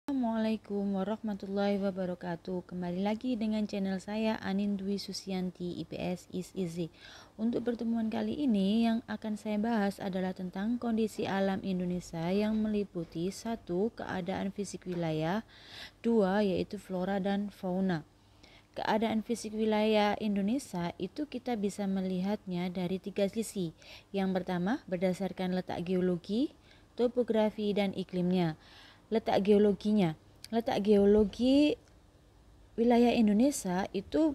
Assalamualaikum warahmatullahi wabarakatuh. Kembali lagi dengan channel saya Anin Dwi Susianti IPS is Easy. Untuk pertemuan kali ini yang akan saya bahas adalah tentang kondisi alam Indonesia yang meliputi 1. Keadaan fisik wilayah, 2. Yaitu flora dan fauna. Keadaan fisik wilayah Indonesia itu kita bisa melihatnya dari 3 sisi. Yang pertama berdasarkan letak geologi, topografi dan iklimnya. Letak geologi wilayah Indonesia itu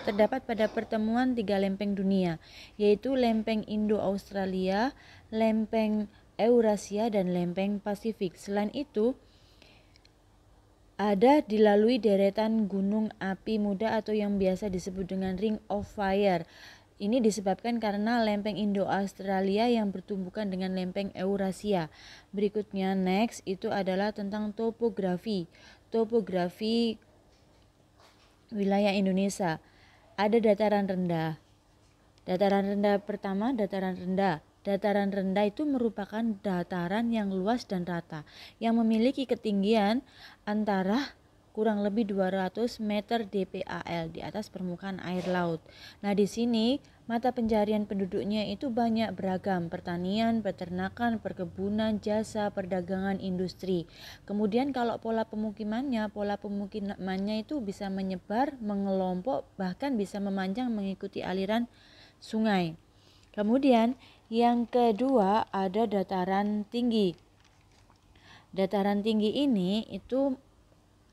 terdapat pada pertemuan 3 lempeng dunia, yaitu lempeng Indo-Australia, lempeng Eurasia, dan lempeng Pasifik. Selain itu, ada dilalui deretan gunung api muda atau yang biasa disebut dengan Ring of Fire. Ini disebabkan karena lempeng Indo-Australia yang bertumbukan dengan lempeng Eurasia. Berikutnya next itu adalah tentang topografi. Topografi wilayah Indonesia. Ada dataran rendah. Dataran rendah pertama, dataran rendah. Dataran rendah itu merupakan dataran yang luas dan rata, yang memiliki ketinggian antara kurang lebih 200 meter DPAL di atas permukaan air laut. Nah, di sini mata pencarian penduduknya itu banyak beragam, pertanian, peternakan, perkebunan, jasa, perdagangan, industri. Kemudian kalau pola pemukimannya itu bisa menyebar, mengelompok, bahkan bisa memanjang mengikuti aliran sungai. Kemudian yang kedua ada dataran tinggi. Dataran tinggi ini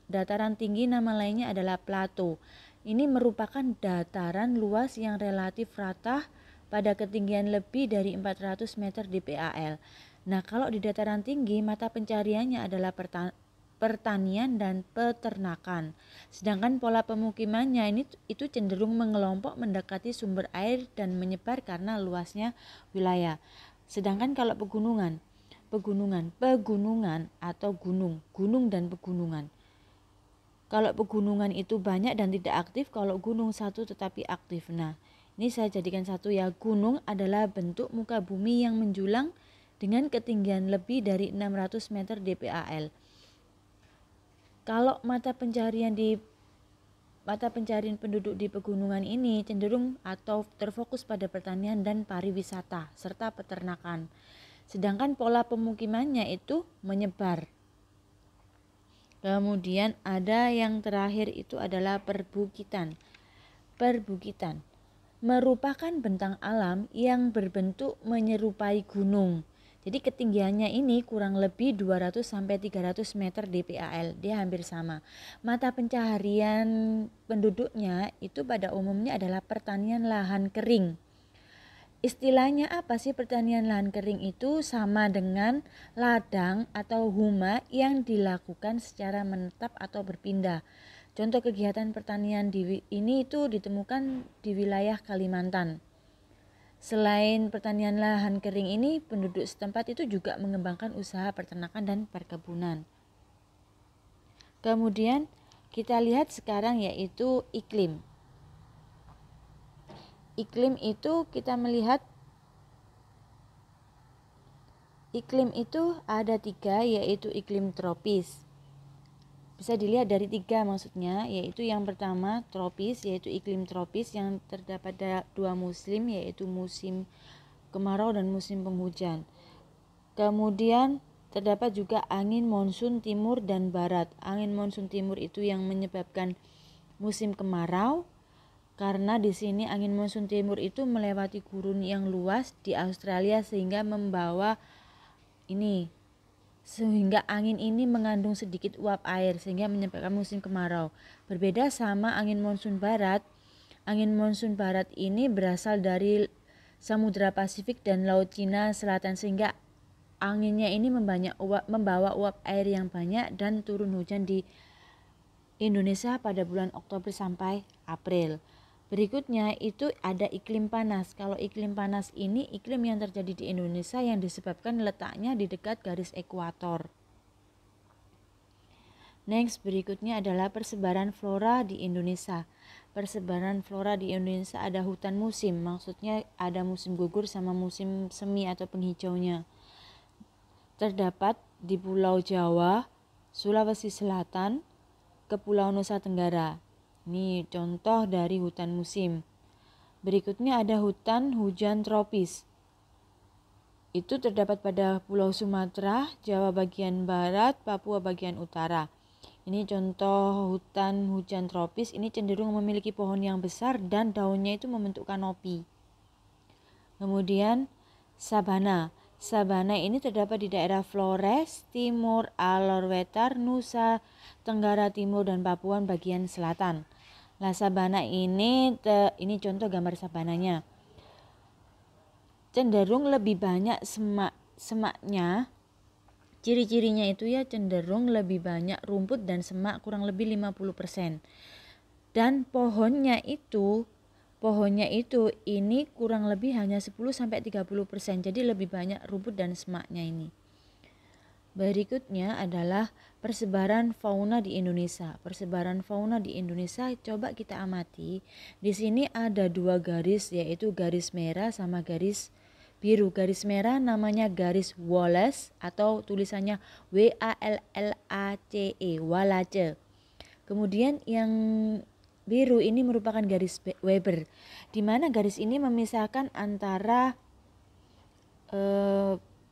dataran tinggi nama lainnya adalah plato. Ini merupakan dataran luas yang relatif rata pada ketinggian lebih dari 400 meter DPAL. Nah, kalau di dataran tinggi mata pencariannya adalah pertanian dan peternakan. Sedangkan pola pemukimannya itu cenderung mengelompok mendekati sumber air dan menyebar karena luasnya wilayah. Sedangkan kalau pegunungan atau gunung dan pegunungan. Kalau pegunungan itu banyak dan tidak aktif, kalau gunung satu tetapi aktif. Nah, ini saya jadikan satu ya. Gunung adalah bentuk muka bumi yang menjulang dengan ketinggian lebih dari 600 meter DPAL. Kalau mata pencarian penduduk di pegunungan ini cenderung atau terfokus pada pertanian dan pariwisata serta peternakan. Sedangkan pola pemukimannya itu menyebar. Kemudian ada yang terakhir itu adalah perbukitan. Perbukitan merupakan bentang alam yang berbentuk menyerupai gunung. Jadi ketinggiannya ini kurang lebih 200 sampai 300 meter DPAL, dia hampir sama. Mata pencaharian penduduknya itu pada umumnya adalah pertanian lahan kering. Istilahnya apa sih pertanian lahan kering itu? Sama dengan ladang atau huma yang dilakukan secara menetap atau berpindah. Contoh kegiatan pertanian ini itu ditemukan di wilayah Kalimantan. Selain pertanian lahan kering ini, penduduk setempat itu juga mengembangkan usaha peternakan dan perkebunan. Kemudian kita lihat sekarang yaitu iklim. Iklim itu kita melihat iklim itu ada 3, yaitu iklim tropis. Bisa dilihat dari 3 maksudnya, yaitu yang pertama tropis, yaitu iklim tropis yang terdapat 2 musim, yaitu musim kemarau dan musim penghujan. Kemudian terdapat juga angin monsun timur dan barat. Angin monsun timur itu yang menyebabkan musim kemarau, karena di sini angin monsun timur itu melewati gurun yang luas di Australia sehingga angin ini mengandung sedikit uap air sehingga menyebabkan musim kemarau. Berbeda sama angin monsun barat. Angin monsun barat ini berasal dari Samudra Pasifik dan Laut Cina Selatan sehingga anginnya ini membawa uap air yang banyak dan turun hujan di Indonesia pada bulan Oktober sampai April. Berikutnya itu ada iklim panas. Kalau iklim panas ini iklim yang terjadi di Indonesia yang disebabkan letaknya di dekat garis ekuator. Next, berikutnya adalah persebaran flora di Indonesia. Persebaran flora di Indonesia ada hutan musim, maksudnya ada musim gugur sama musim semi atau penghijaunya. Terdapat di Pulau Jawa, Sulawesi Selatan, Kepulauan Nusa Tenggara. Ini contoh dari hutan musim. Berikutnya ada hutan hujan tropis. Itu terdapat pada Pulau Sumatera, Jawa bagian barat, Papua bagian utara. Ini contoh hutan hujan tropis. Ini cenderung memiliki pohon yang besar dan daunnya itu membentuk kanopi. Kemudian sabana. Sabana ini terdapat di daerah Flores, Timur, Alor Wetar, Nusa Tenggara Timur, dan Papua bagian selatan. Nah, sabana ini contoh gambar sabananya. Cenderung lebih banyak semaknya. Ciri-cirinya itu ya cenderung lebih banyak rumput dan semak, kurang lebih 50%. Dan pohonnya itu ini kurang lebih hanya 10-30%. Jadi lebih banyak rumput dan semaknya ini. Berikutnya adalah persebaran fauna di Indonesia. Persebaran fauna di Indonesia coba kita amati. Di sini ada 2 garis, yaitu garis merah sama garis biru. Garis merah namanya garis Wallace atau tulisannya Wallace, Wallace. Kemudian yang biru ini merupakan garis Weber, di mana garis ini memisahkan antara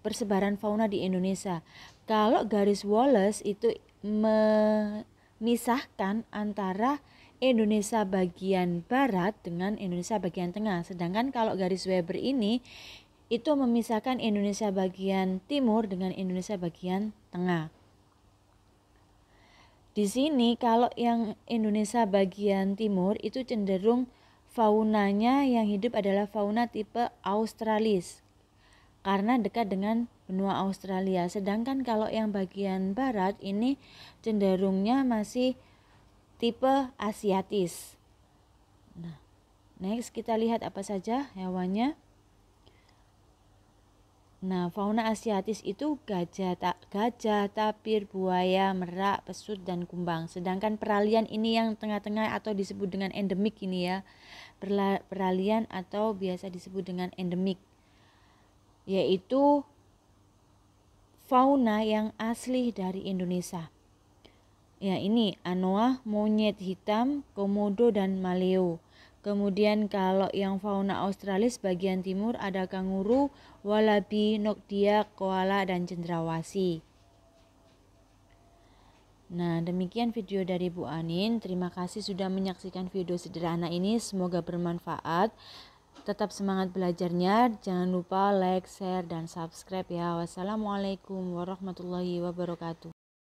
persebaran fauna di Indonesia. Kalau garis Wallace itu memisahkan antara Indonesia bagian barat dengan Indonesia bagian tengah. Sedangkan kalau garis Weber ini itu memisahkan Indonesia bagian timur dengan Indonesia bagian tengah. Di sini kalau yang Indonesia bagian timur itu cenderung faunanya yang hidup adalah fauna tipe Australis karena dekat dengan benua Australia. Sedangkan kalau yang bagian barat ini cenderungnya masih tipe Asiatis. Nah, next kita lihat apa saja hewannya. Nah, fauna Asiatis itu gajah, tapir, buaya, merak, pesut, dan kumbang. Sedangkan peralihan ini yang tengah-tengah atau disebut dengan endemik ini ya. Peralihan atau biasa disebut dengan endemik, yaitu fauna yang asli dari Indonesia. Ya, ini anoa, monyet hitam, komodo, dan maleo. Kemudian kalau yang fauna Australis bagian timur ada kanguru, wallaby, nokdia, koala, dan cendrawasih. Nah, demikian video dari Bu Anin. Terima kasih sudah menyaksikan video sederhana ini. Semoga bermanfaat. Tetap semangat belajarnya. Jangan lupa like, share, dan subscribe ya. Wassalamualaikum warahmatullahi wabarakatuh.